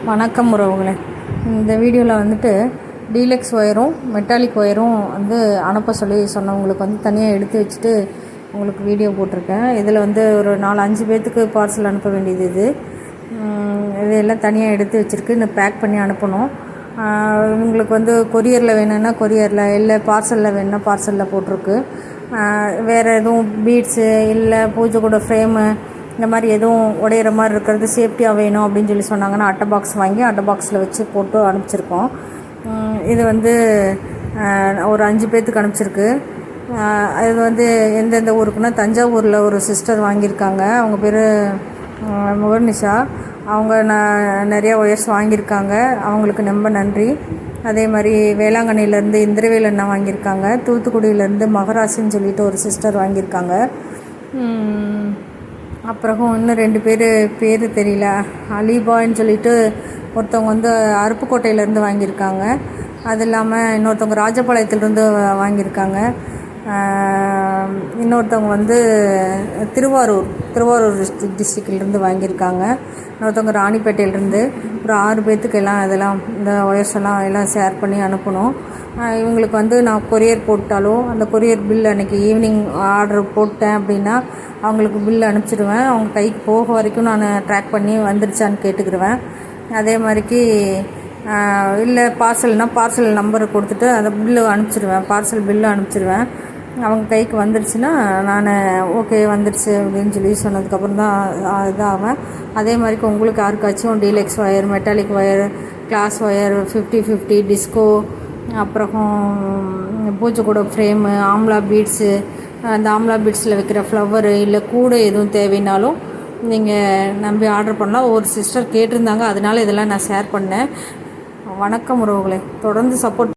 வணக்கம் உறவுகளே. இந்த வீடியோவில் வந்துட்டு டீலக்ஸ் ஒயரும் மெட்டாலிக் ஒயரும் வந்து அனுப்ப சொன்னவங்களுக்கு வந்து தனியாக எடுத்து வச்சுட்டு உங்களுக்கு வீடியோ போட்டிருக்கேன். இதில் வந்து ஒரு 4-5 பேர்த்துக்கு பார்சல் அனுப்ப வேண்டியது இதெல்லாம் தனியாக எடுத்து வச்சுருக்கு. இன்னும் பேக் பண்ணி அனுப்பணும். உங்களுக்கு வந்து கொரியரில் வேணும்னா கொரியரில், இல்லை பார்சலில் வேணும்னா பார்சலில் போட்டிருக்கு. வேறு எதுவும் பீட்ஸு இல்லை பூஜை கூட ஃப்ரேமு இந்த மாதிரி எதுவும் உடையிற மாதிரி இருக்கிறது சேஃப்டியாக வேணும் அப்படின்னு சொல்லி சொன்னாங்கன்னா அட்டை பாக்ஸ் வாங்கி அட்டை பாக்ஸில் வச்சு போட்டு அனுப்பிச்சிருக்கோம். இது வந்து ஒரு 5 பேர்த்துக்கு அனுப்பிச்சிருக்கு. இது வந்து எந்தெந்த ஊருக்குன்னா தஞ்சாவூரில் ஒரு சிஸ்டர் வாங்கியிருக்காங்க. அவங்க பேர் முகர்னிஷா. அவங்க நிறையா ஒயர்ஸ் வாங்கியிருக்காங்க. அவங்களுக்கு ரொம்ப நன்றி. அதே மாதிரி வேளாங்கண்ணிலேருந்து இந்திரவேல் அண்ணா வாங்கியிருக்காங்க. தூத்துக்குடியிலேருந்து மகராசின்னு சொல்லிட்டு ஒரு சிஸ்டர் வாங்கியிருக்காங்க. அப்புறம் இன்னும் 2 பேர் தெரியல. அலிபான்னு சொல்லிட்டு ஒருத்தவங்க வந்து அருப்புக்கோட்டையிலேருந்து வாங்கியிருக்காங்க. அது இல்லாமல் இன்னொருத்தவங்க ராஜபாளையத்துலேருந்து வாங்கியிருக்காங்க. இன்னொருத்தவங்க வந்து திருவாரூர் டிஸ்ட்ரிக்ட்லேருந்து வாங்கியிருக்காங்க. இன்னொருத்தவங்க ராணிப்பேட்டையிலேருந்து. ஒரு 6 பேர்த்துக்கு இதெல்லாம் இந்த ஒயர்ஸ் எல்லாம் ஷேர் பண்ணி அனுப்பணும். இவங்களுக்கு வந்து நான் கொரியர் போட்டாலோ அந்த கொரியர் பில் அன்றைக்கி ஈவினிங் ஆர்டர் போட்டேன் அப்படின்னா அவங்களுக்கு பில் அனுப்பிச்சிடுவேன். அவங்க கைக்கு போக வரைக்கும் நான் ட்ராக் பண்ணி வந்துடுச்சான்னு கேட்டுக்கிடுவேன். அதே மாதிரிக்கு இல்லை பார்சல் நம்பரை கொடுத்துட்டு அந்த பில்லு அனுப்பிச்சிடுவேன். பார்சல் பில்லு அனுப்பிச்சிடுவேன். அவங்க கைக்கு வந்துடுச்சுன்னா நான் ஓகே வந்துடுச்சு அப்படின்னு சொல்லி சொன்னதுக்கப்புறம் தான் இதாகும். அதே மாதிரிக்கு உங்களுக்கு யாருக்காச்சும் deluxe wire, metallic wire, glass wire, 50-50 disco, அப்புறம் பூஜை கூட ஃப்ரேமு, ஆம்லா பீட்ஸு, அந்த ஆம்லா பீட்ஸில் வைக்கிற ஃப்ளவரு இல்லை கூட எதுவும் தேவைன்னாலும் நீங்கள் நம்பி ஆர்டர் பண்ணலாம். ஒரு சிஸ்டர் கேட்டிருந்தாங்க, அதனால இதெல்லாம் நான் ஷேர் பண்ணேன். வணக்கம் உறவுகளே. தொடர்ந்து சப்போர்ட்